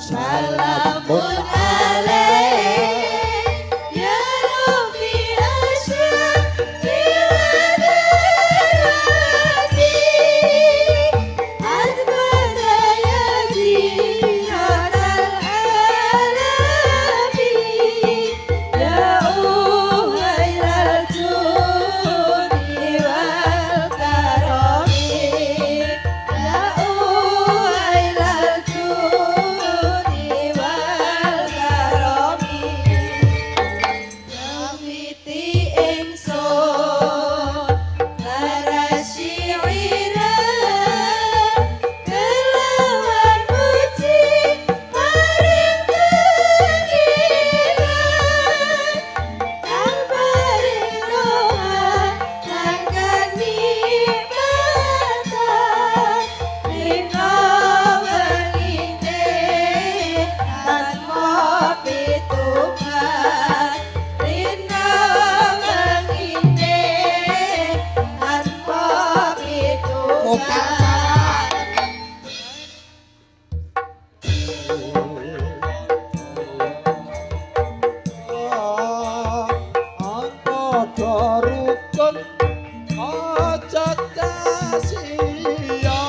salamun alaik ya Rabbi asyafirati adbara yazihatal alabi da'u hailal judi wal karami da'u hailal judi wal karami Nawiti ingsun larasyi'iran kelawan puji paring pengiran kang paring rohan lan kanikmatan rina wengine tanpa pitukan rina wengine tanpa pitukan Angkata rukun aja kasia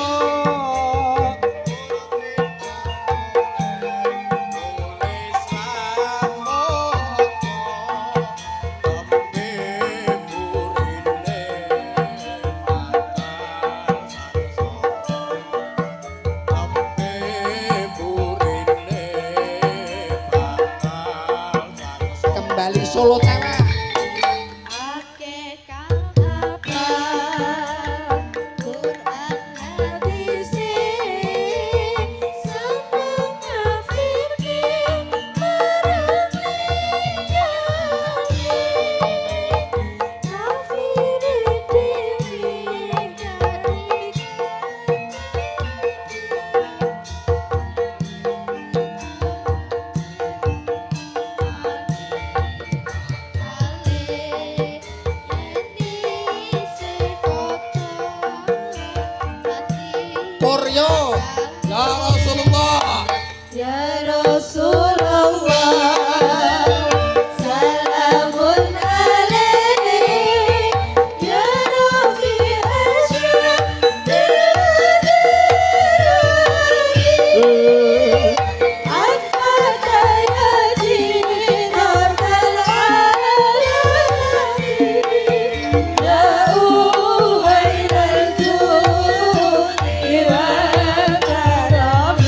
kembali Solo cewek Ake kang hafal Quran hadise seneng ngafirke marang liyané ngafiri dhewe Poryo ya Rasulullah Ya Rasulullah salamun alaik ya Rabbi asyafirati adfata ya jinatal alamin da'u hailal judi wal karami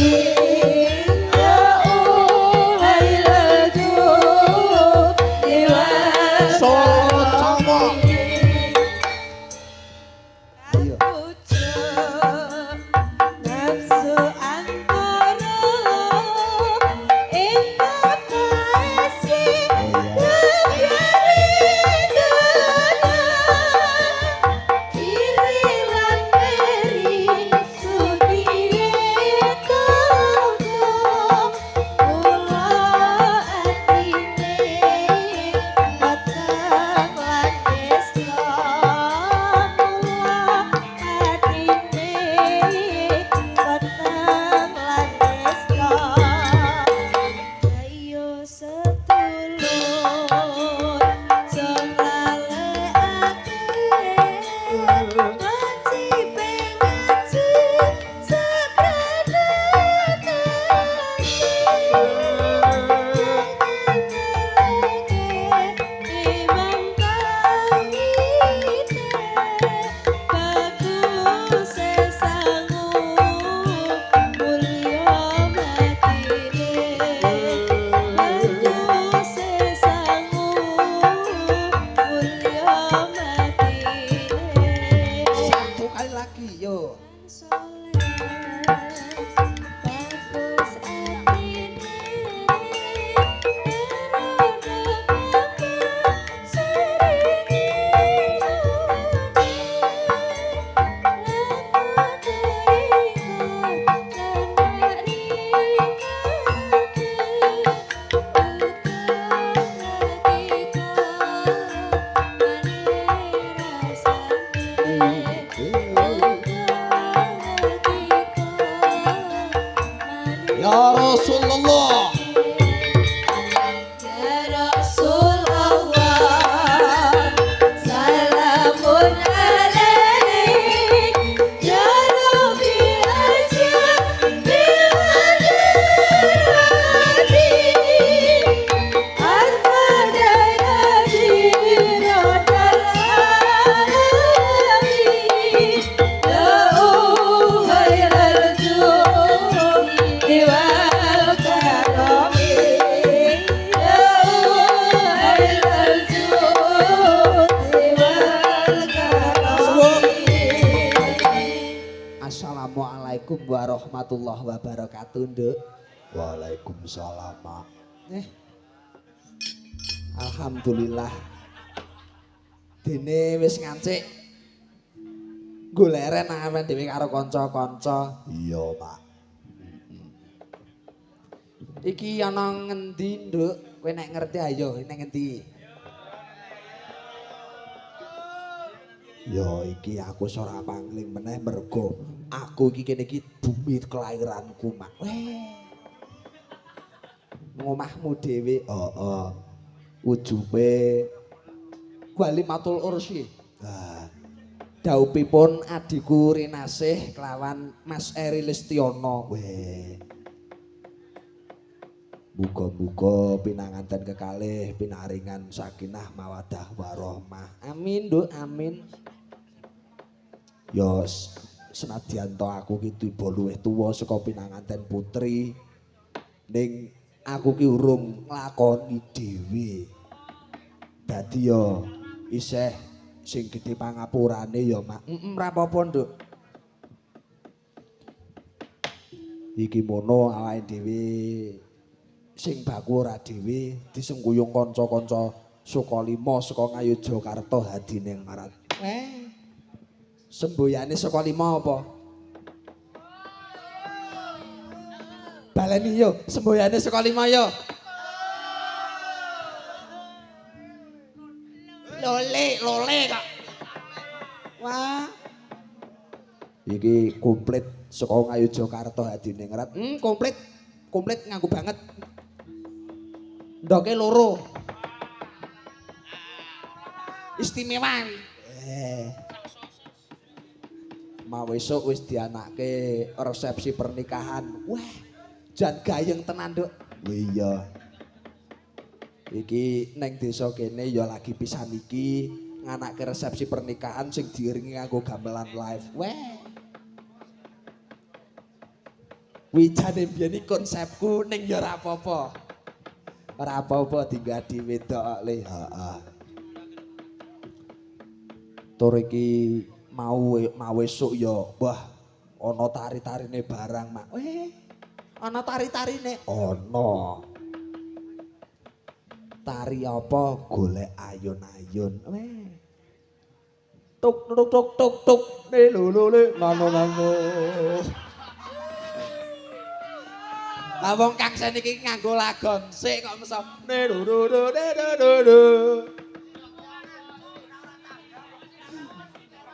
Ya Rasulullah. Ya Rasulullah, salamun alaik, ya Rabbi Asyad bil hadirati, al-fadaya jiratal alamin, lahu khairal judi wal karami, lahu khairal judi wal karami. Assalamualaikum warahmatullahi wabarakatuh, Nduk. Waalaikumsalam, Mak. Alhamdulillah. Dene wis ngancik. Goleren amen dhewe karo kanca-kanca. Iya, Mak. Iki ana ngendi, Nduk? Kowe nek ngerti ayo, nek ngendi? Ya iki aku ora pangling meneh mergo aku iki kene iki bumi kelahiranku, Mak. Ngomahmu dhewe. Heeh. Ujube Walimatul Ursi. ah Daupipun adiku Rinasih kelawan Mas Eri Listiono. weh. Muga-muga pinanganten kekalih pinaringan sakinah mawaddah warahmah. Amin, Nduk, amin. Ya senadyan to aku ki tiba luwih tuwa saka pinanganten putri ning aku ki urung nglakoni dhewe. Dadi ya isih sing gedhe pangapurane ya, Mak. Ora apa-apa, Nduk. Iki mono awake dhewe sing baku ora dhewe disengguyung kanca-kanca saka lima saka Ngayogyakarta hadining marat. Semboyane saka 5 apa? Baleni yo, semboyane saka 5 yo. Lole kok. Wah, Iki komplit saka Ngayogyakarta hadining marat. komplit nganggo banget. Ndoke loro. Istimewa. Mau esuk wis dianake resepsi pernikahan. Wah, jan gayeng tenan, Nduk. Iya. Iki neng desa kene ya lagi pisan iki nganake resepsi pernikahan sing diiringi nganggo gamelan live. Weh. Wijane biyen iki konsepku ning ya ora apa-apa. Ora apa-apa tinggal diwedok le. Heeh. Tur iki mau esuk ya, wah ana tari-tarine barang, Mak. Weh. Ana tari-tarine. Ana. Tari apa? Golek ayun-ayun. Weh. Tuk tuk tuk tuk tuk le le ngono. Lah wong Kang Sen iki nganggo lagon sik kok meso ne do do do de do do do.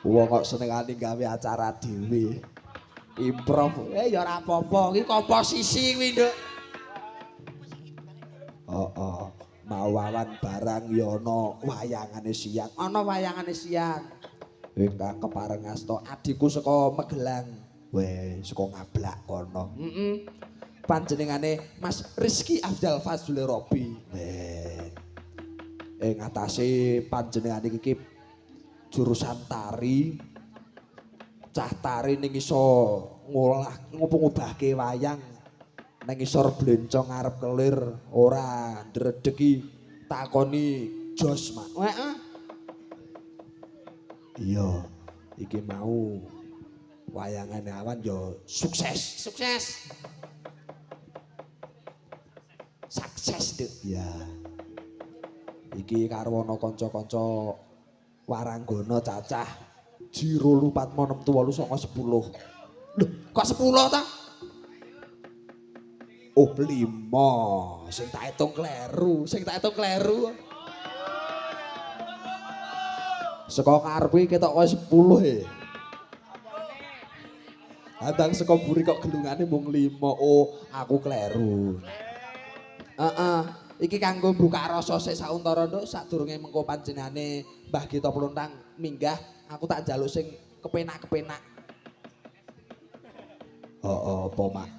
Wong kok senengane gawe acara dhewe. Improv. Ya ora apa-apa, iki komposisi kuwi, Nduk. Heeh. Mau wawan barang ya ana wayangane siang. Ana wayangane siang. Ingkang kepareng asta adikku saka Magelang. Weh, saka Ngablak kono. Panjenengane Mas Rizky Afdal Fazlul Robi. Weh. Ing atase panjenengane iki jurusan tari. Cah tari ning iso ngolah ngubahke wayang. Nang isor blencong ngarep kelir ora ndredegi takoni jos, Mak. Heeh. Iya, iki mau wayangane awan ya sukses. Sukses. Sukses, Nduk. Ya. Iki karo ana kanca-kanca waranggana cacah Jiro 456 tuwa 10. Loh, kok 10 ta? Oh, 5. Sing tak hitung kleru. Saka ngarep iki ketok koyo 10 e. Andang saka mburi kok gelungane mung 5. Oh, aku kleru. Heeh. Iki kanggo buka rasa sik sauntara nduk sadurunge mengko panjenengane Mbah Gito Pluntang minggah, aku tak njaluk sing kepenak-kepenak. Apa, Mak?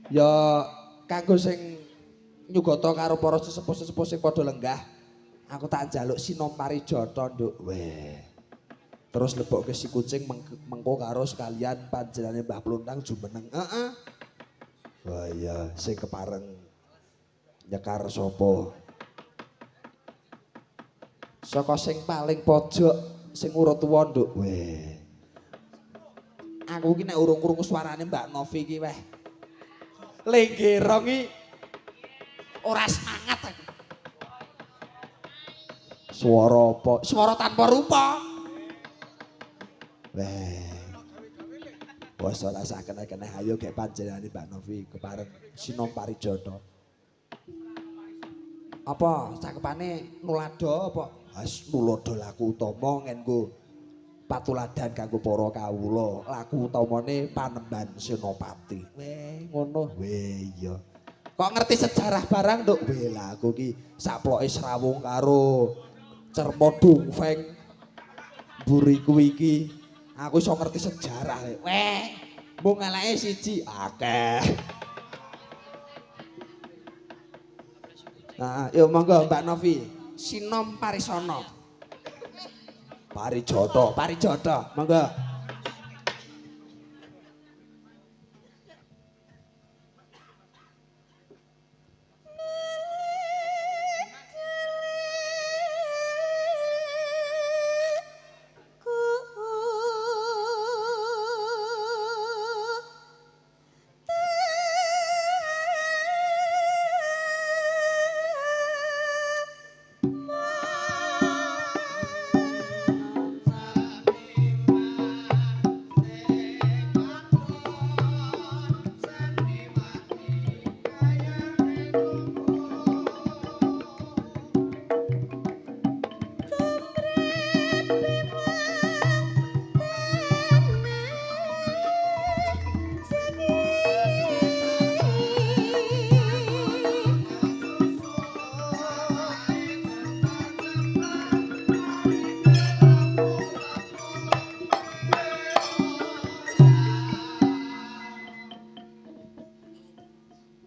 Ya kanggo sing nyugata karo para sesepuh-sesepuh sing padha lenggah, aku tak njaluk Sinom Parijata nduk. Weh. Terus lebokke si kucing mengko karo sekalian panjenengane Mbah Pluntang jumeneng. Heeh. Wah iya, sing kepareng nyekar sapa? Saka sing paling pojok sing urut tuwa nduk. Weh. Aku iki nek urung krungu suarane Mbak Novi iki weh. Lenggero iki ora semangat aku. Suara apa? Suara tanpa rupa. Weh. Wes ora sakene-kene ayo gek panjenengane Mbak Novi kepareng Sinom Parijata. Apa cakepane nulada apa? Wis nulada laku utama ngenggo patuladan kanggo para kawula. Laku utamane Panembahan Senopati. Weh, ngono. Weh, iya. Kok ngerti sejarah barang, Nduk? Weh, lah aku ki saploke srawung karo Cermo Dongfeng. Mburi kuwi iki aku iso ngerti sejarah. Weh, mung ngalake siji akeh. Nah, yuk monggo Mbak Novi, Sinom Parijata. Parijata, monggo.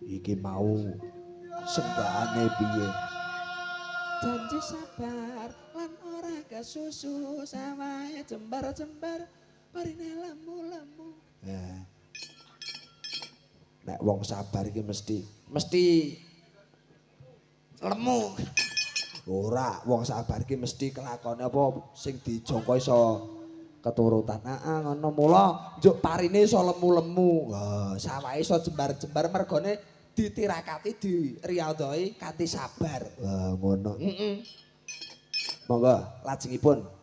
Iki mau sembahane piye? Janji sabar lan ora kesusu samae jembar-jembar parine lemu-lemu. Nek wong sabar iki mesti lemu. Ora, wong sabar iki mesti kelakone apa sing dijangka iso keturutan. Ngono mula njuk parine iso lemu-lemu. Sawake iso jembar-jembar mergone ditirakati diriyadhoi kanthi sabar. Ngono. Monggo lajengipun.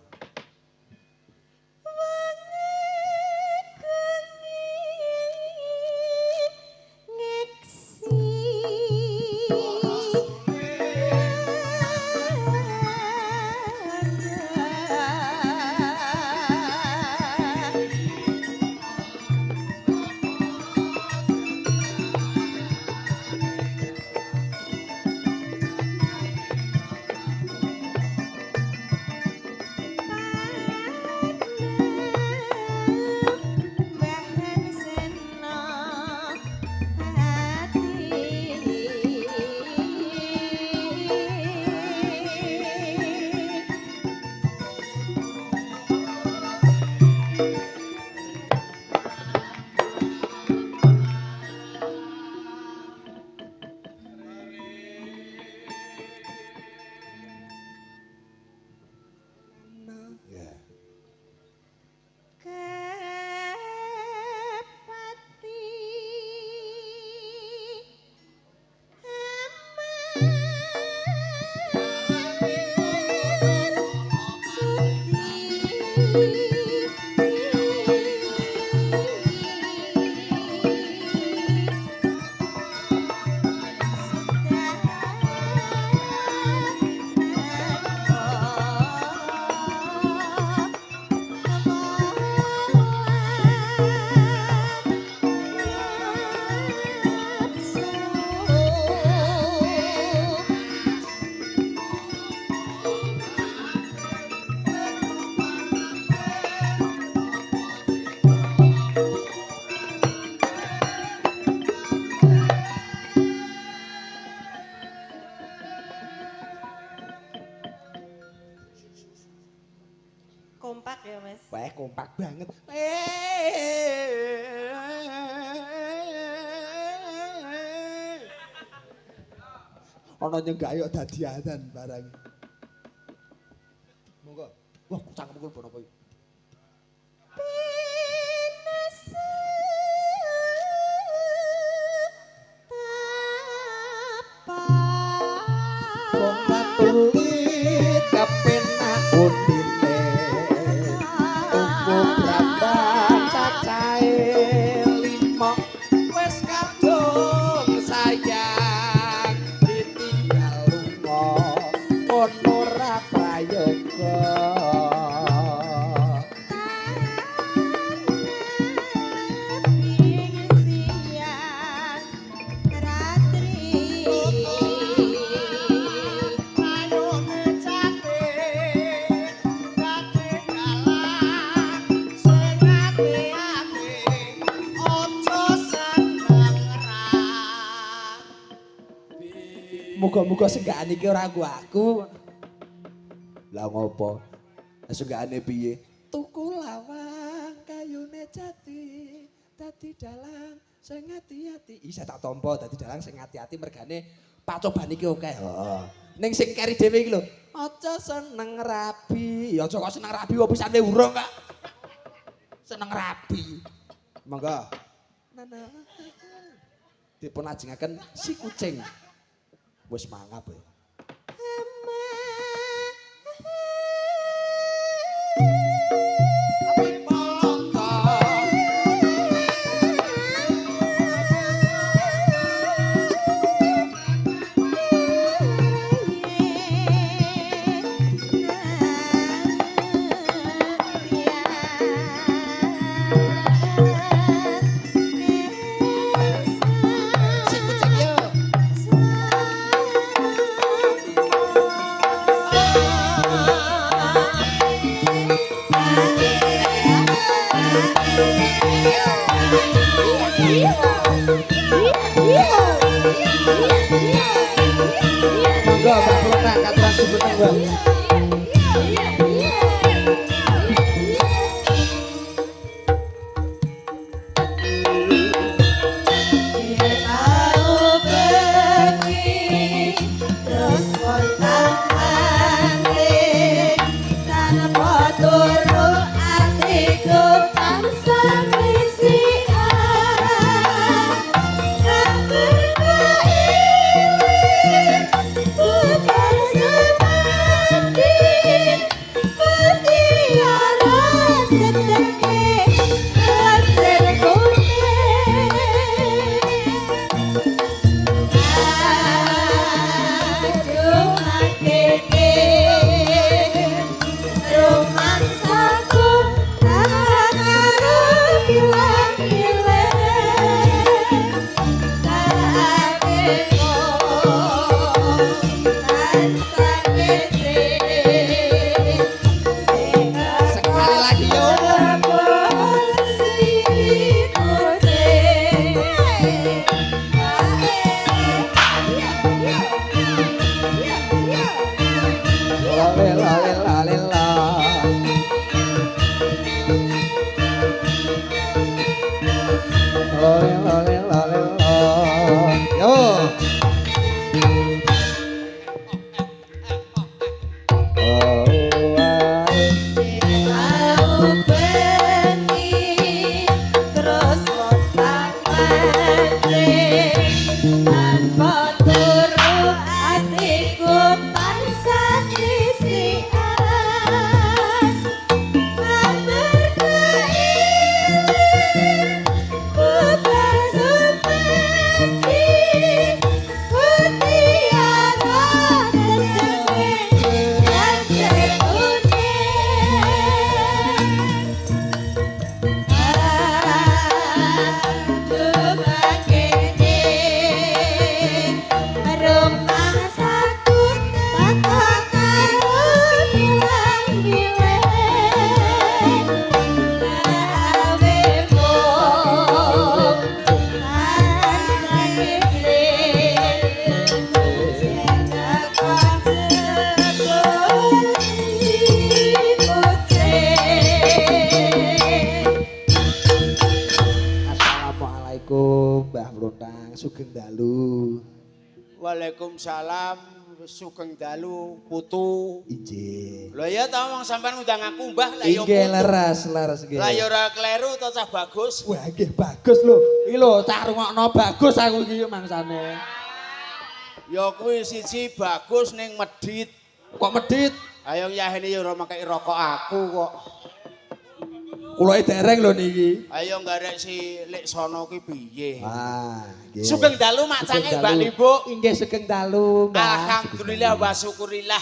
Wah, kompak banget. Ana nyenggak yo dadi adzan barang. Monggo. Wah, cangkem kul bono apa iki? Tulit kepenak undine tuku brambang cacahe 5 wis kadung sayang ditinggal lunga ono ora prayoga Muga-muga senggakan iki ora aku. Lah ngopo? Senggakane piye? Tuku lawang kayune jati, dadi dalang sing ati-ati. Isa tak tampa dadi dalang sing ati-ati mergane pacoban iki akeh. Heeh. Ning sing keri dhewe iki lho, aja seneng rabi. Ya aja kok seneng rabi wae pisane urung kok. Seneng rabi. Monggo. Nana. Dipun ajengaken si kucing. Wis mangap ya. Monggo Mbak Plena katuran sebuteng Mbak. Kang Sugeng dalu. Waalaikumsalam, sugeng dalu putu. Injih. Lho ya ta wong sampean ngundang aku Mbah lah ya Inggih putu. leres nggih. Lah ya ora kleru to cah bagus. Wah nggih bagus lho. Iki lho cah rungokno bagus aku iki mangsane. Ya kuwi siji bagus ning medhit. Kok medhit? Ayo yahene ya ora makei rokok aku kok. Kuloke dereng lho niki. Ayo garek si Lek Sono ki piye? Wah, nggih. Sugeng dalu makcange Sugeng Mbak dalu. Libo. Inggih sugeng dalu, Mbak. Alhamdulillah wa syukurillah.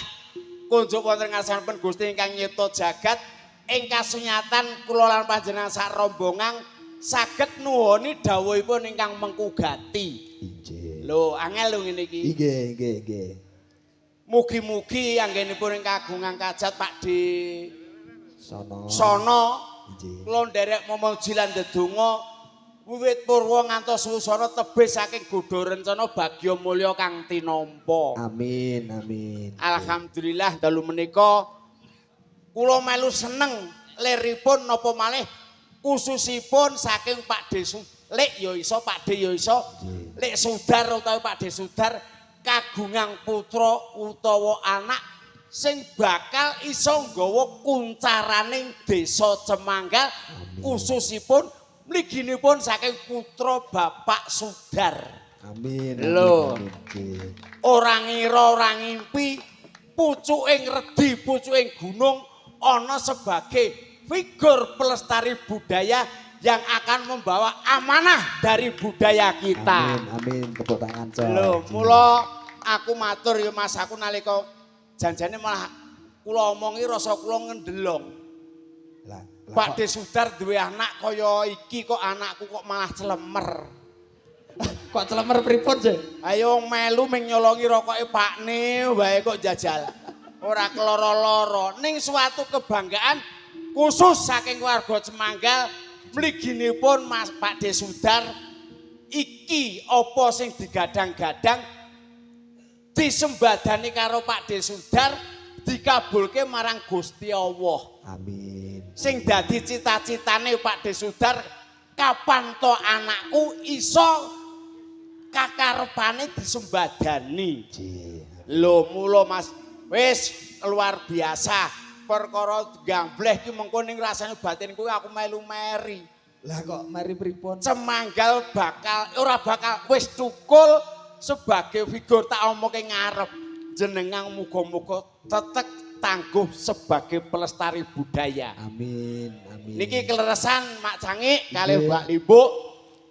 Kunjuk wonten ngarsanipun Gusti ingkang nyipta jagat ing kasunyatan kula lan panjenengan sak rombongan saged nuwuni dawuhipun ingkang mengkugati. Injih. Lho, angel lho ngene iki. Nggih. Mugi-mugi anggenipun ing kagungan kajat Pak D Sono. Sono. Injih. Kula nderek memuji lan ndedonga wiwit purwa ngantos susana tebih saking godha rencana bagya mulya kang tinampa. Amin. Alhamdulillah dalu menika kula melu seneng liripun napa malih khususipun saking Pak D Lek ya iso Pak D ya iso Lek Sudar utawa Pak D Sudar kagungan putra utawa anak sing bakal iso nggawa kuncaraning desa Cemanggal khususipun mliginipun saking putra Bapak Sudar. Amin. Lho. Nggih. Ora ngira ora ngimpi pucuking redi pucuking gunung ana sebagai figur pelestari budaya yang akan membawa amanah dari budaya kita. Amin. Tepuk tangan, Cok. Lho, mula aku matur ya Mas aku nalika janjane malah kula omongi rasa kula ngendelong. Lah, Pak D Sudar duwe anak kaya iki kok anakku kok malah celemer. kok celemer pripun sih? Ayo melu ming nyolongi rokoke Pakne wae kok jajal. Ora keloro-loro ning suatu kebanggaan khusus saking warga Cemanggal mliginipun Mas Pak D Sudar iki apa sing digadang-gadang disembadani karo Pak D Sudar dikabulke marang Gusti Allah. Amin. Sing dadi cita-citane Pak D Sudar kapan to anakku iso kakarepane disembadani. Lho mula Mas wis luar biasa perkara gambleh ki mengko ning rasane batinku aku melu meri. Lah kok mari pripun? Cemanggal ora bakal wis tukul sebagai figur tak omongke ngarep jenengan muga-muga tetek tangguh sebagai pelestari budaya. Amin. Niki kleresan Mak Cangik kalih Mbak Libo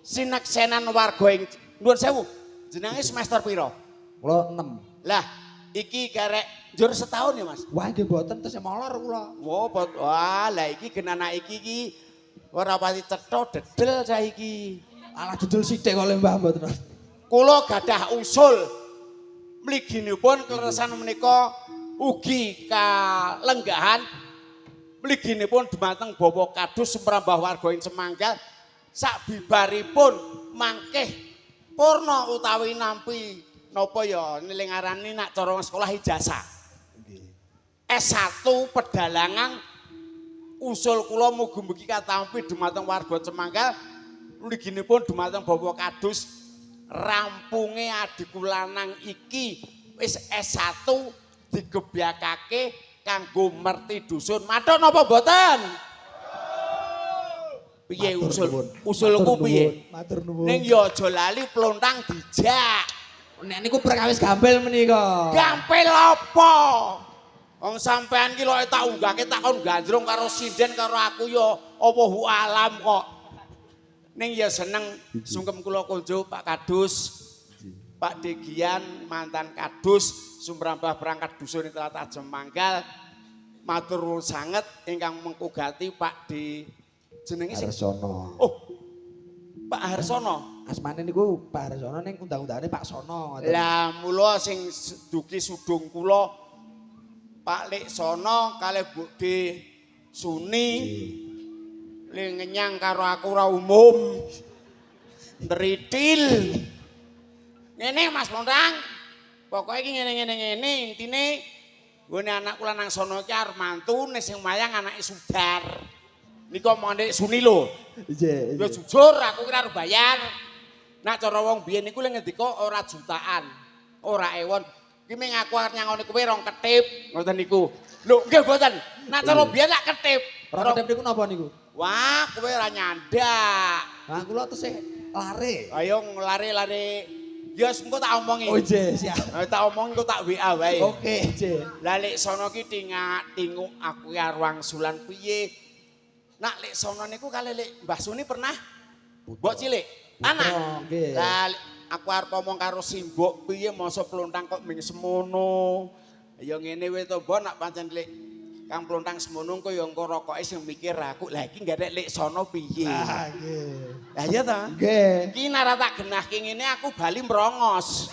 sineksenan warga ing nuwun sewu. Jenenge semester pira? Kula 6. Lah iki garek njur setahun ya Mas. Wah, nggih mboten tesih molor kula. Wah, lah iki gen anak iki ora pati cetha dedel saiki. Alah dudul sithik kok Mbah mboten. Kula gadah usul mliginipun kleresan menika ugi kalenggahan mliginipun dumateng Bapak Kadus semrambah warga ing Cemanggal sabibaripun mangkeh purna utawi nampi napa ya nilingarani nak cara sekolah ijazah. S1 pedalangan usul kula mugi-mugi katampi dumateng warga Cemanggal mliginipun dumateng Bapak Kadus rampunge adikku lanang iki wis S1 digebyakake kanggo merti dusun. Matur napa mboten? Piye usulku piye? Matur nuwun. Ning ya aja lali plontang dijak. Nek niku perkawis gampil menika. Gampil apa? Wong sampean ki lho tak unggahke takon gandrung karo sinden karo aku ya Allahu alam kok. Ning ya seneng sungkem kula kunjuk Pak Kadus, Pak Degian mantan Kadus sumrambah perangkat dusun Tlatah Cemanggal. Matur nuwun sanget ingkang mengkugati Pak D jenenge sing Harsono. Oh. Pak Harsono. Asmane niku Pak Harsono ning undang-undangane Pak Sono. Lah mula sing duki sudung kula Pak Lek Sono kalih Bu D Suni. Le ngenyang karo aku ora umum. Ndritil. Ngene Mas Mondang. Pokoke iki ngene intine nggone anakku lanang sono iki arep mantu nek sing mayang anake Sudar. Niku omongane Suni lho. Nggih. Ya jujur aku kira arep bayar. Nak cara wong biyen iku lek ngendika ora jutaan, ora ewon. Ki ming aku arep nyangoni kowe rong ketip, ngoten niku. Lho, nggih mboten. Nak cara biyen lak ketip. Ora ketep niku napa niku? Wah, kowe ora nyandak. Lah kula tesih lare. Ayo lari-lari. Ya engko tak omongi. Oh nggih, siap. Tak omongi engko tak WA wae. Oke, nggih. Lah lek sono ki tinguk aku karo wangsulan piye? Nak lek sono niku kali lek Mbah Suni pernah mbok cilik. Anak. Nggih. Lah aku arep ngomong karo simbok piye masa plontang kok ming semono. Ya ngene wae to, Mbok, nak pancen lek Kang plontang semono kok ya engko rokoke sing mikir aku. Lah iki ngarep lek sono piye? Ah, nggih. Lah iya ta? Nggih. Ki nara tak genahke ngene aku bali mrongos.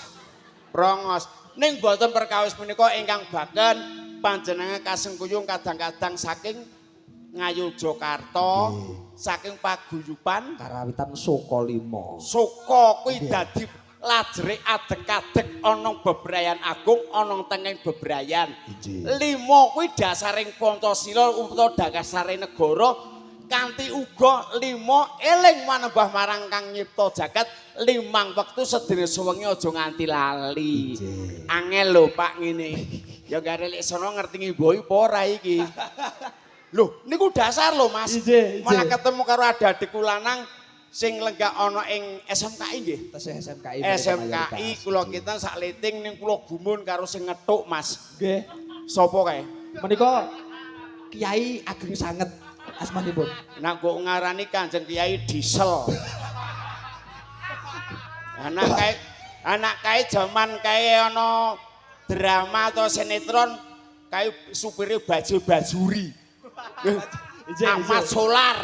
Prongos. Ning boten perkawis menika ingkang baken panjenengan kasengkuyung kadang-kadang saking Ngayogyakarta, saking paguyuban Karawitan Soko 5. Soko kuwi dadi lajere adeg-adeg ana bebrayan agung, ana tenging bebrayan. Limo kuwi dasaring Pancasila utawa dasaring negara kanthi uga limo eling manembah marang Kang nyipta jagat limang wektu sedene suwengi aja nganti lali. Angel lho Pak ngene. Ya gare lek sono ngerti ngimbohi apa ora iki. Lho niku dasar lho Mas. Malah ketemu karo adik-adikku lanang sing lenggak ana ing SMKI nggih. Tesih SMKI. SMKI kula kita sak leting ning Pulau Gumun karo sing ngethuk Mas. Nggih. Sapa kae? Menika Kiai Ageng sanget asmanipun. Nah kok ngarani Kanjeng Kiai Diesel. Anak kae jaman kae ana drama atau sinetron kae supire bajul-bajuri. Amat solar.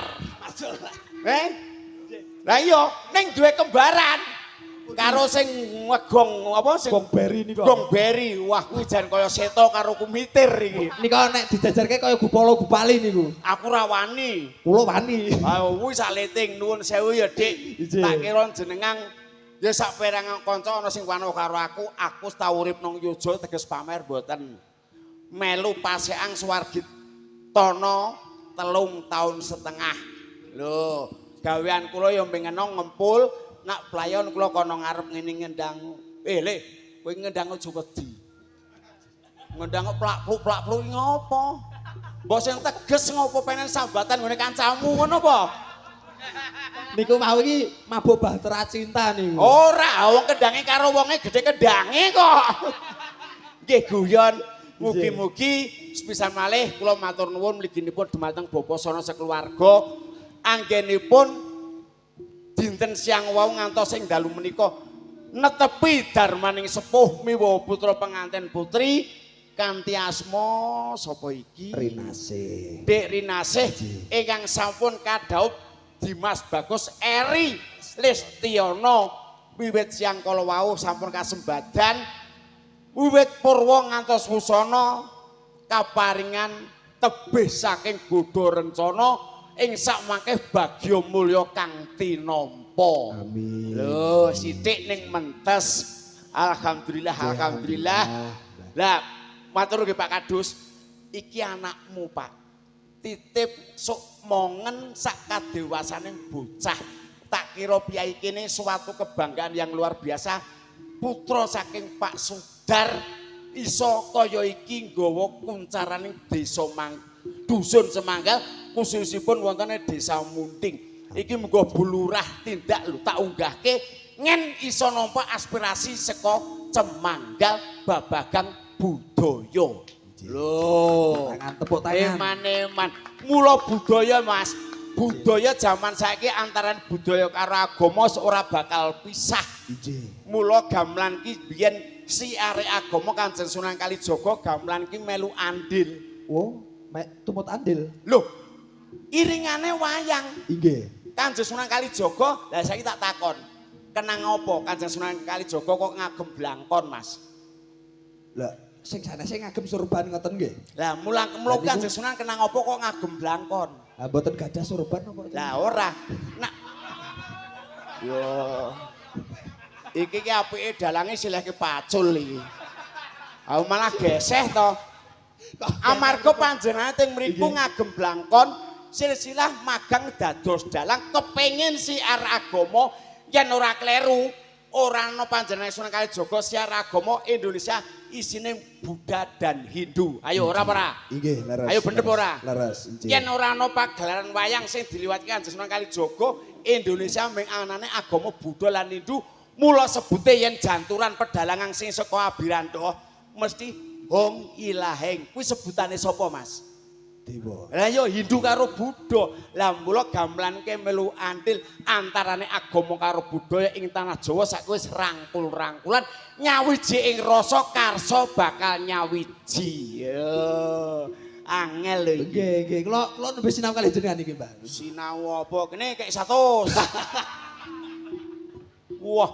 Lah iya ning duwe kembaran karo sing ngegong apa sing Gong Beri nika. Gong Beri. Wah kuwi jan kaya seto karo kumitir iki. Nika nek dijajarke kaya Gupala Gupali niku. Aku ra wani. Kula wani. Ah kuwi sak leting nuwun sewu ya Dik. Tak kira jenengan ya sak perangan kanca ana sing wano karo aku tau urip nang Yojo teges pamer mboten. Melu paseang Suwargi Tono 3 tahun setengah. Lho, gawean kula ya mengeno ngempul, nak playon kula kono ngarep ngene ngendang. Le, kowe ngendang aja wedi. Ngendang plak-pluk ngopo? Mbok sing teges ngopo penen sambatan ngene kancamu ngono apa? Niku mau iki mabuk bahtera cinta niku. Ora, wong kendange karo wonge gedhe kendange kok. Nggih guyon. Mugi-mugi sepisan malih kula matur nuwun mliginipun dumateng Bapak Sono sekeluarga anggenipun dinten siang wau ngantos ing dalu menika netepi darmaning sepuh miwa putra pengantin putri kanthi asma sapa iki? Rinasih. Dik Rinasih ingkang sampun kadhaup Dimas Bagus Eri Listiono wiwit siang kala wau sampun kasembadan wiwit purwa ngantos wusana kaparingan tebih saking Godha Rencana ing sakmangke bagya mulya kang tinampa. Amin. Lho, sithik ning mentes. Alhamdulillah. Lah, matur nggih Pak Kadus, iki anakmu, Pak. Titip sok mongen sak kadewasaning bocah. Tak kira piyai kene suatu kebanggaan yang luar biasa. Putra saking Pak Sudar iso kaya iki nggawa kuncaraning desa dusun Semanggal khususipun wontene desa Munting. Iki muga bulurah tindak lho tak unggahke ngen iso nampa aspirasi saka Cemanggal babagan budaya. Lho, Tangan tepuk tangan. eman-eman. Mula budaya Mas, budaya zaman saiki antaran budaya karo agama ora bakal pisah. Mula gamelan ki biyen siare agama Kanjeng Sunan Kalijaga gamelan ki melu andil. Oh, mek tumut andil. Lho, iringane wayang. Inggih. Kanjeng Sunan Kalijaga, lah saiki tak takon. Kenang apa Kanjeng Sunan Kalijaga kok ngagem blangkon, Mas? Lah, sing sanese ngagem surban ngoten nggih. Lah mulang Kanjeng Sunan kenang apa kok ngagem blangkon? Lah mboten gadah surban apa? Lah ora. Nak yo iki ki apike dalange silihke pacul iki. Aku malah geseh to. Amarga panjenengan teng mriku ngagem blangkon silsilah magang dados dalang kepengin siar agama yen ora kleru, ora ana panjenengan Sunan Kalijaga siar agama Indonesia isine Buddha dan Hindu. Ayo ora ora? Inggih, leres. Ayo bener ora? Leres, inggih. Yen ora ana pagelaran wayang sing diliwatke Kanjeng Sunan Kalijaga, Indonesia mung anane agama Buddha lan Hindu. Mula sebute yen janturan pedalangan sing saka Abiranto mesti Hong Ilaheng. Kuwi sebutane sapa, Mas? Dewa. Lah yo Hindu karo Buddha. Lah mula gamelanke melu antil antarane agama karo budaya ing tanah Jawa saiki wis rangkul-rangkulan nyawiji ing rasa karsa bakal nyawiji. Yo. Angel lho iki. Nggih, nggih. Kula nembe sinau kali jenengan iki, Mbak. Sinau apa? Kene kek 100. Wah,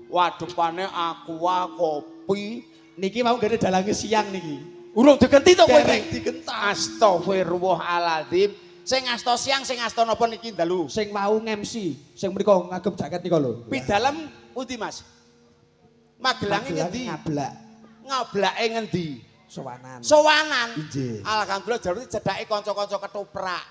wadupane aqua kopi. Niki mau gene dalange siang niki. Urung digenti to kowe Dereng iki? digentah. Astagfirullahaladzim. Sing asta siang, sing asta napa niki dalu? Sing mau nge-MC, sing mriko ngagem jaket nika lho. Pidalem pundi, Mas? Magelange ngendi? Ngablak. Ngablake ngendi? Sowanan. Sowanan. Injih. Alhamdulillah jarune cedhake kanca-kanca ketoprak.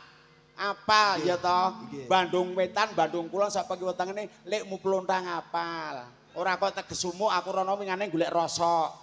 Apal ya toh? Nggih. Bandung Wetan, Bandung Kulon sak pagi wetengene lekmu plontang apal. Ora kok tegesumu aku rono wingane golek rasa.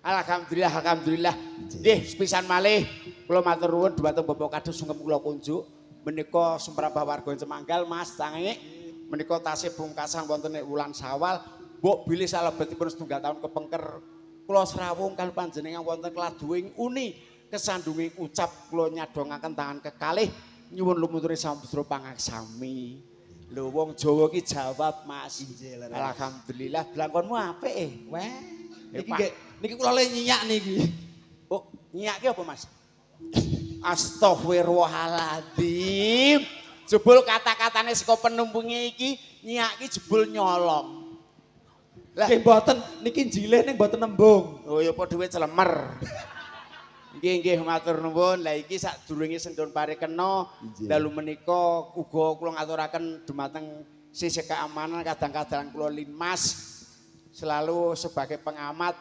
Alhamdulillah, alhamdulillah. Nggih, sepisan malih kula matur nuwun dhumateng Bapak Kadus sungkem kula kunjuk menika sumrambah warga Cemanggal Mas Tangi menika tasih pungkasan wonten ing wulan Sawal mbok bilih salebetipun setunggal taun kepengker kula srawung kaliyan panjenengan wonten kladuwing uni kesandunging ucap kula nyadongaken tangan kekalih nyuwun lumuturi samudra pangaksami. Lho wong Jawa ki jawab Mas. Alhamdulillah blangkonmu apik. Weh. Niki Pak. niki kula le nyiyak niki. Oh, nyiyake apa, Mas? Astagfirullahaladzim. Jebul kata-katane saka penumpunge iki nyiyake jebul nyolong. Lah, Nggih mboten niki jilih ning mboten nembung. oh ya padha wae celemer. Nggih nggih matur nuwun. Lah iki sadurunge sendun parikena dalu menika uga kula ngaturaken dumateng sisi keamanan kadang-kadang kula linmas selalu sebagai pengamat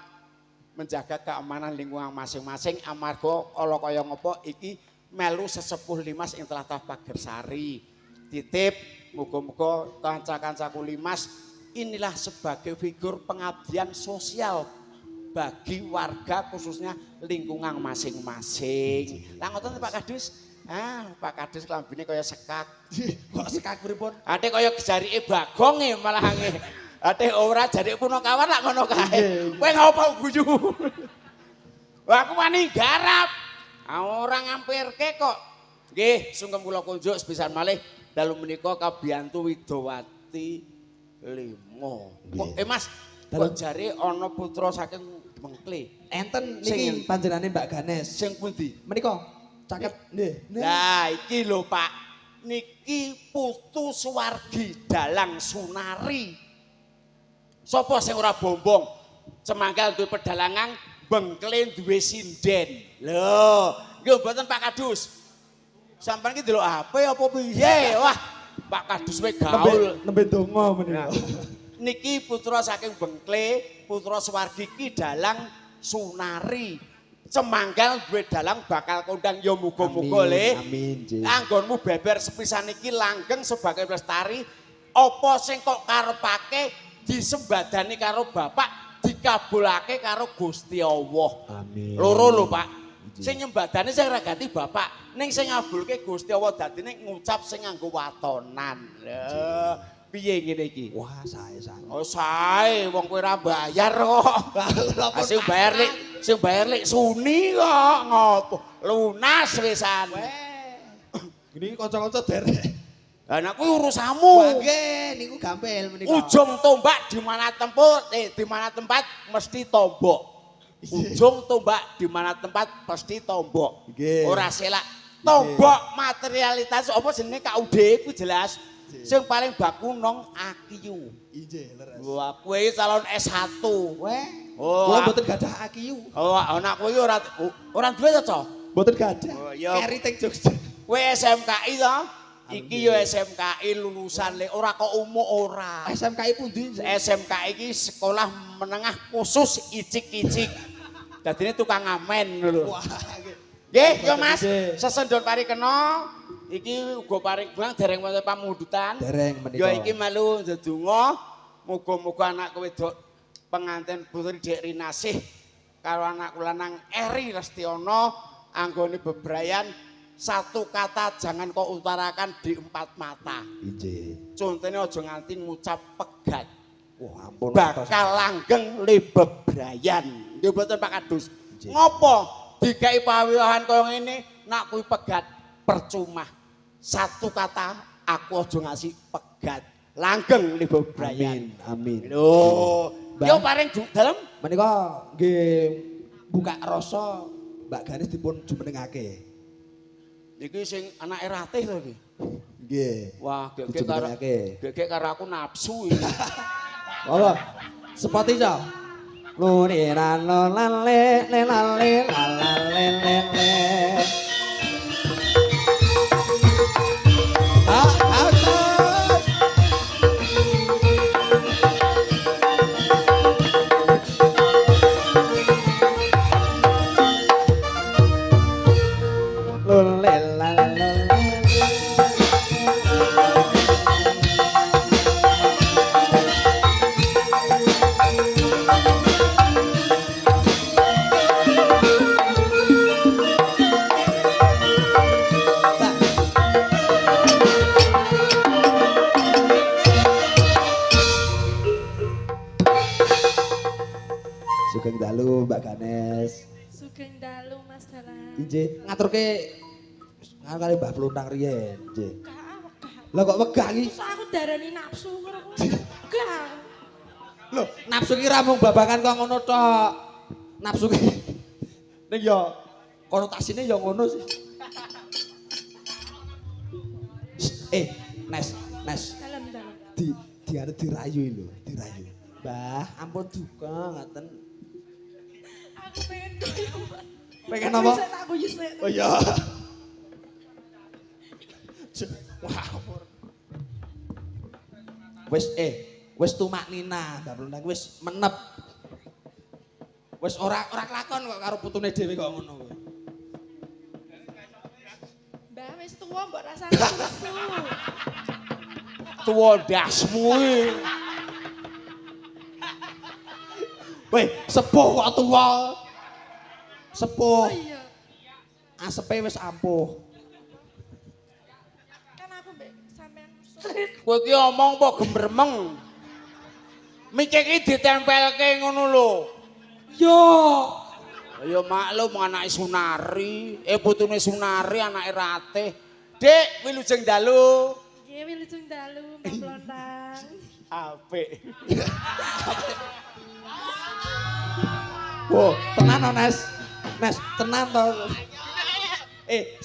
menjaga keamanan lingkungan masing-masing amarga ala kaya ngopo iki melu sesepuh Limas ing tlatah Pagersari. Titip muga-muga kanca-kancaku Limas inilah sebagai figur pengabdian sosial bagi warga khususnya lingkungan masing-masing. Lah ngoten Pak Kadus. Pak Kadus klambine kaya sekak. Kok sekak pripun? Ate kaya jarike Bagong malah nge. Ate ora jarike Punakawan lak ngono kae. Kowe ngopo guyu? Wah aku wani garap. Ora ngampirke kok. Nggih, sungkem kula kunjuk sepisan malih dalu menika kabiyantu Widowati 5. Kok Mas, kok jare ana putra saking Mengkle. Enten Sing- niki panjenengane Mbak Ganes. Sing pundi? Menika caket nggih. Lah iki lho Pak. Niki putu Suwargi Dalang Sunari. Sopo sing ora bombong? Cemanggal duwe pedalangan, Bengkle duwe sinden. Lho, nggih mboten Pak Kadus. Sampeyan iki delok HP apa piye? Wah, Pak Kadus we gaul. Nembe donga menika. Niki putra saking Bengkle, putra Suwargi ki Dalang Sunari. Cemanggal duwe dalang bakal kondang ya muga-muga le. Amin, Nggih. Anggonmu beber sepisan iki langgeng sebagai lestari. Apa sing kok karepake disembadani karo Bapak, dikabulake karo Gusti Allah. Amin. Loro lho Pak. Sing nyembadani sing ora ganti Bapak, ning sing ngabulke Gusti Allah dadine ngucap sing nganggo watonan. Lho, piye ngene iki? Wah, sae. Oh sae, wong kowe ora bayar kok. Ah, sing bayar lek suni kok ngopo? Lunas wisan. Ini kanca-kanca derek. Lah nek kuwi urusanmu. Nggih, niku gampil menika. Ujung tombak di mana di mana tempat mesti tombok. Ujung tombak di mana tempat pasti tombok. Nggih. Ora selak. Tombok materialitas apa jenenge KUD ku jelas. Sing paling baku nong AQ. Injih, leres. Wah, kowe calon S1. Weh. Oh, Kula mboten gadah AQ. Oh, anak kowe ora duwe to, Cok? Mboten gadah. Oh, iya. Keri teng Jogja. Kowe SMKI to? Iki yo SMKI lulusan le ora kok umum ora. SMKI pundi? SMKI iki sekolah menengah khusus icik-icik. Dadine tukang ngamen lho. Wah, nggih. Nggih, yo Mas, Nggih. sesendon parikena Iki uga paring buang dereng wonten pamundutan. Dereng menika. Ya iki melu ndedonga muga-muga anak wedok pengantin putri Dek Rinasih karo anak lanang Eri Lestiono anggone bebrayan satu kata jangan kau utarakan di empat mata. Injih. Contone aja nganti ngucap pegat. Wah, ampun. Bakal langgeng li bebrayan. Nggih mboten Pak Kadus. Ngopo dikai pawiwahan kaya ngene nak kuwi pegat percuma. Satu kata aku aja ngasih pegat. Langgeng li bebrayan. Amin. Lho, yo paring dalem Menika nggih buka rasa Mbak Ganis dipun jumenengake. iki sing anake ratih to iki. Nggih. Wah, Dijumenengake. gek karo aku nafsu iki. Apa? Sepati co. Lune rano lale le lale lale le le. Lule lale. Sugeng dalu Mbak Ganes. Sugeng dalu Mas Dalan. Injih, ngaturke kali Mbah Pluntang riyen, nggih. Wegah. Lah kok wegah iki? Masa aku darani nafsu karo kowe. Wegah. Lho, nafsu ki ra mung babagan kok ngono tok. Nafsu ki ning ya konotasine ya ngono sih. Nes. Dalem. Diare dirayu lho, dirayu. Mbah, ampun duka ngaten. Aku pengen guyu. Pengen apa? Bisa tak guyu sik. Oh iya. Wah. Wis tumak nina, Mbak Pluntang wis menep. Wis ora kelakon kok karo putune dhewe kok ngono kuwi. Mbah wis tuwa mbok rasane susu. Tuwa dasmu iki. Weh, sepuh kok tuwa. Sepuh. Oh iya. Asepe wis ampuh. Kan aku mbek sampean musuh. Kowe iki omong apa gembremeng? Micik iki ditempelke ngono lho. Yo. Ya maklum anake Sunari, putune Sunari anake Ratih. Dik, wilujeng dalu. Nggih wilujeng dalu Mbak Pluntang. Apik. Wah, tenan to, Nes. Nes, tenan to.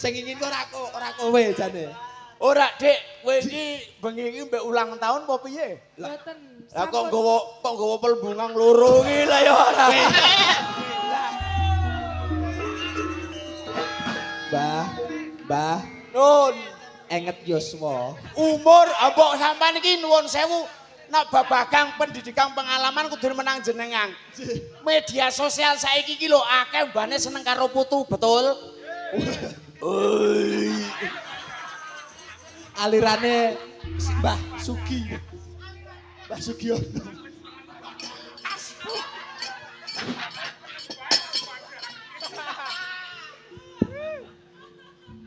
Sing ingin kok ora kowe jane. Ora, Dik, kowe iki bengi iki mbek ulang tahun apa piye? Mboten. Lah kok nggawa pelbungang loro iki lah ya ora. Mbah, Nun, enget yuswa. umur mbok sampean iki nuwun sewu nak babagang pendidikan pengalaman kudu menang jenengan. Media sosial saiki iki lho akeh mbane seneng karo putu, betul? Alirane Mbah Sugi. Mbah Sugiono.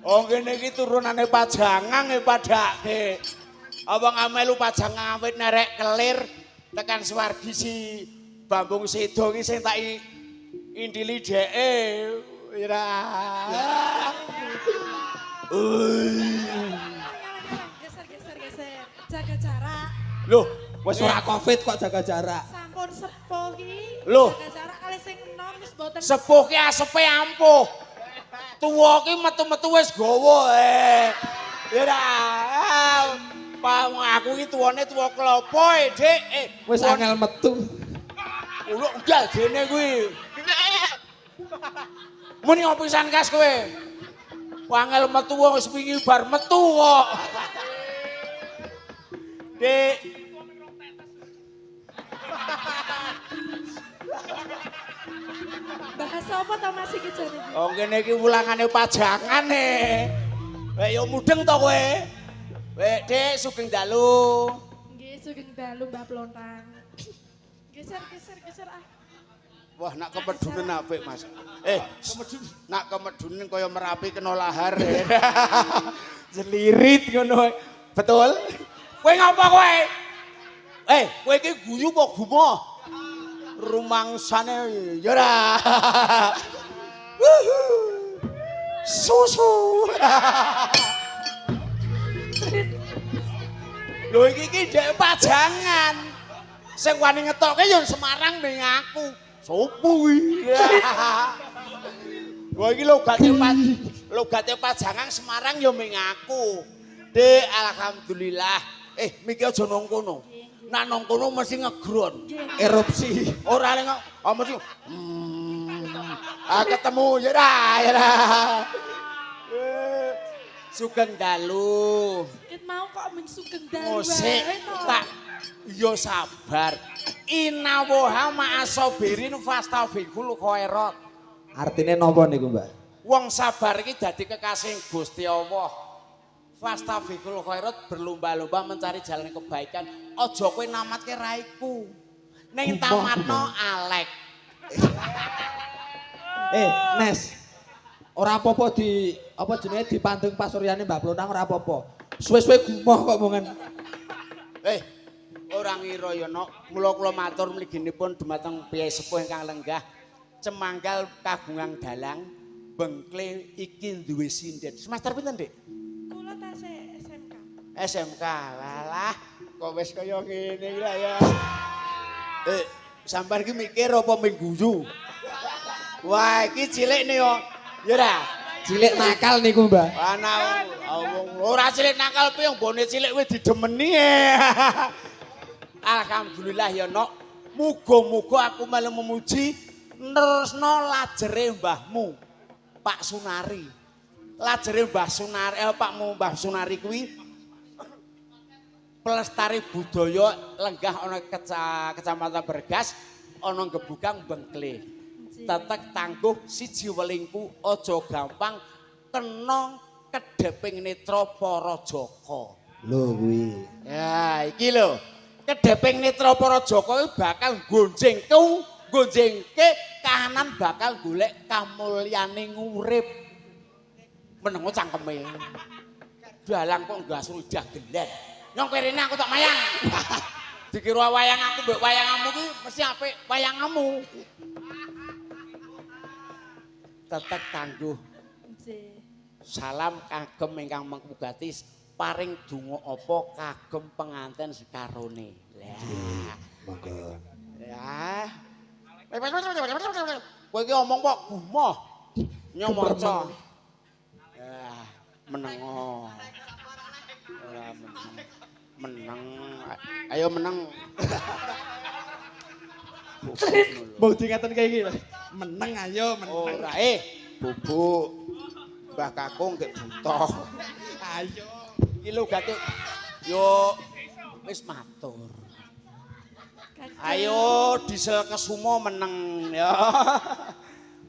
Oh ngene iki turunane pajangan padake. Apa ngamelu pajangan awit nerek kelir tekan swargi si Bambung Sedo iki sing tak indili dheke. Ira. Geser. Jaga jarak. Loh, Wis ora Covid kok jaga jarak. Sampun sepuh iki. Loh. Jaga jarak kali sing enom wis mboten. sepuh ki asepe ampuh. Tuwa ki metu-metu wis gawa Ira. Pak aku iki tuwane tuwa klopo Dik. Wis angel metu. Uluk enggak dene kuwi. Muni opisan kas kowe. Wangel metu wong wis wingi bar metu kok. Dik. Bahasa apa to Mas iki jane? Oh kene iki wulangane pajangane. yo mudeng to kowe. Dek sugeng dalu. Nggih, sugeng dalu Mbah Plontang. Geser ah. Wah, nak kemedunen apik, Mas. Nak kemedunen kaya Merapi kena lahar. Jelirit ngono. Betul? Kowe ngapa kowe? Kowe iki guyu apa gumoh? Rumangsane ya ora. Susu. Lho iki ndek pajangan. Sing wani ngetokke ya Semarang ning aku. Sopo kuwi? Wah iki logate pajangan Semarang ya ming aku. Dek, alhamdulillah. Miki aja nang kono. Nak nang kono mesti ngegron. Erupsi. Ora le mesti. Ketemu ya dah. Sugeng dalu. Ket mau kok men sugeng dalu Musik wae to. tak yo sabar. Inawoha ma'asobirin fastaghfirul khairat. Artine napa niku, Mbak? Wong sabar iki dadi kekasih Gusti Allah. Fastaghfirul khairat berlomba-lomba mencari jalan kebaikan. Aja kowe namatke raiku. Ning tamatno alek. Nes. Ora apa-apa jenenge dipandeng pasuryane Mbak Plontang ora apa-apa. Suwe-suwe gumoh kok mongen. Ora ngira ya nok. Mula kula matur mliginipun dumateng Piyai Sepuh ingkang lenggah Cemanggal kagungan dalang bengkle iki duwe sinden. Semester pinten, Dik? Kula tasih SMK. SMK. Walah, kok wis kaya ngene iki lah ya. Sampeyan iki mikir apa mingguyu? Wah, iki cilik nih yo. Ya ora. Cilik nakal niku, Mbak. Ana ora cilik nakal piye nggone cilik wis didemeni. Alhamdulillah ya nok. Muga-muga aku melu memuji nerusno lajere mbahmu Pak Sunari. Lajere Mbah Sunari Pakmu Mbah Sunari kuwi pelestari budaya lenggah ana Kecamatan Bergas ana Gebukang Bengkle. Tetek tangguh siji welingku aja gampang kena kedheping netra para jaka. Lho kuwi. Ya, iki lho. Kedheping netra para jaka iki bakal gonjengke kahanan bakal golek kamulyaning urip. Menengo cangkeme. Dalang kok nggak jah gelen. Nyong kene aku tak mayang. Dikira wayang aku mbek wayanganmu ki mesti apik wayanganmu. Tetek tangguh. Nggih. Salam kagem ingkang mengkugati paring donga apa kagem penganten sekarone. Lah, Monggo. ya. Kowe iki omong kok gumoh. Nyong maca. Ya, menengo. Ora meneng. Ayo meneng. Mbok dingeten kae iki. Meneng ayo meneng. Ora bubuk. Mbah Kakung gek buta. Ayo. Iki lho gate. Yo wis matur. Ayo diesel kesumo meneng ya.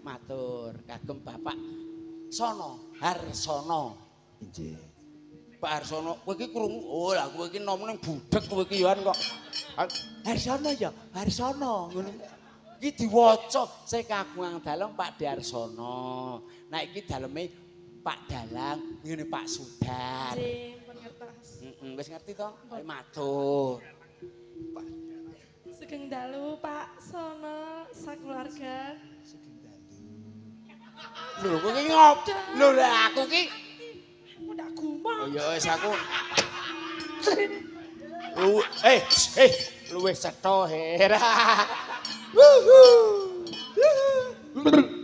Matur kagem Bapak Sono Harsono. Injih. Pak Harsono, kowe iki krungu. Oh lah kowe iki nom ning budhek kowe iki yoan kok. Harsono ya, Harsono ngono. Iki diwaca sing kagungan dalang Pak Darsono. Nah iki daleme Pak Dalang, ngene Pak Sudar. Nggih, pun ngertos. Wis ngerti to? Ayo matur. Sugeng dalu Pak Sono sakeluarga. Lho kowe iki ngop. Lho lah aku ki Udah gumoh. ya wis aku. Luwih cetha hera.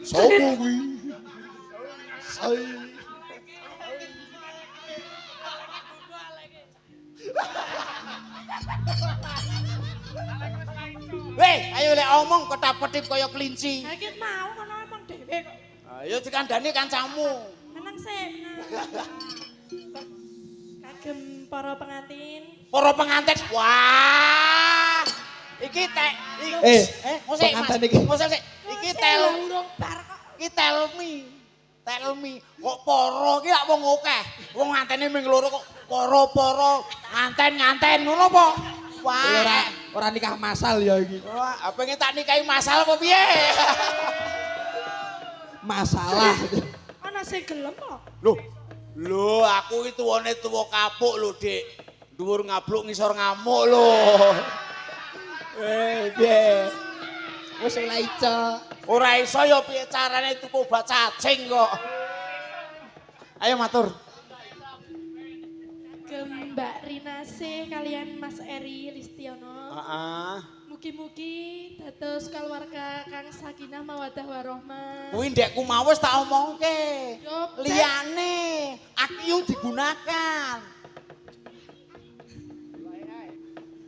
Sopo kuwi? Ayo lek omong ketap-ketip kaya kelinci. Ha iki mau kono emang dhewe kok. Ayo dikandani kancamu. Menang sih. Kagem para pengantin. Para pengantin. Wah. Iki pengantin iki. Musik. Iki tel urung bar kok. iki telmi. Tell me, kok para ki lak wong akeh. Wong ngantene ming loro kok para-para nganten ngono apa? Wah, Ora nikah masal ya iki. wah, pengen tak nikahi masal apa piye? Masalah. Ana sing gelem kok. Lho, aku iki tuwane tuwa kapuk lho, Dik. Dhuwur ngabluk ngisor ngamuk lho. Piye? Wis ora iso. Ora iso ya piye carane tuku obat cacing kok. Ayo matur. Kagem Mbak Rinase kalian Mas Eri Listiono. Heeh. Mugi-mugi dados keluarga kang sakinah mawaddah warahmah. Kuwi ndekku mau wis tak omongke. Yo, Liyane akiu digunakan.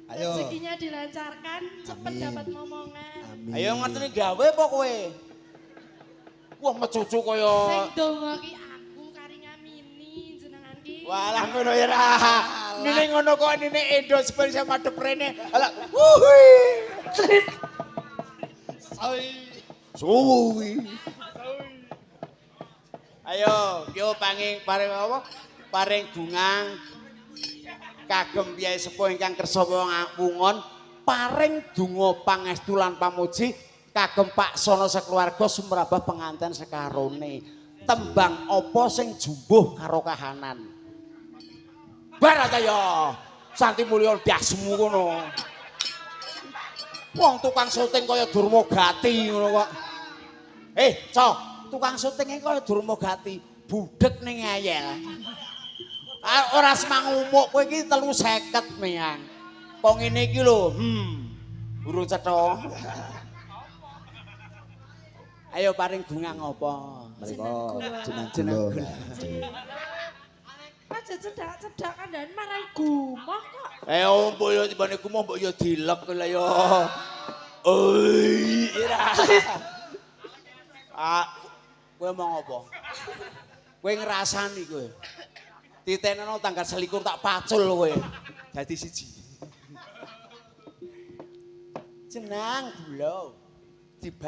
Ayo. rezekinya dilancarkan, cepet Amin. dapat momongan. Amin. Ayo ngerteni gawe apa kowe? Wah mecucu Sing kaya donga ki aku kari ngamini jenengan ki. walah ngono ya ra. Nene ngono kok nene Endo seperti sama madhep rene. Alah. Wuhi. Suwi. Ayo, yo paring apa? Paring gungang kagem piyai sepuh ingkang kersa wungon, paring donga pangestu lan pamuji kagem Pak Sono sekeluarga sumrambah penganten sekarone. Tembang apa sing jumbuh karo kahanan? Barat ayo. Santi mulya dasmu ngono. Wong tukang syuting kaya Durmagati ngono kok. Cok, tukang syutinge kaya Durmagati, budhek ning ngayel. Ora semangumuk kowe iki 350 meyang. Kok ngene iki lho, burung cetha. Ayo paring gungang apa? Mereka jenang Jenang gula. Aja cedak-cedak kandhane marai gumoh kok. Ompo yo tibane kumoh mbok yo dilek lho yo. Oi, ira. Kowe mau apa? Kowe ngrasani kowe. Titenono tanggal 21 tak pacul kowe. Dadi siji. Jenang gula. Tiba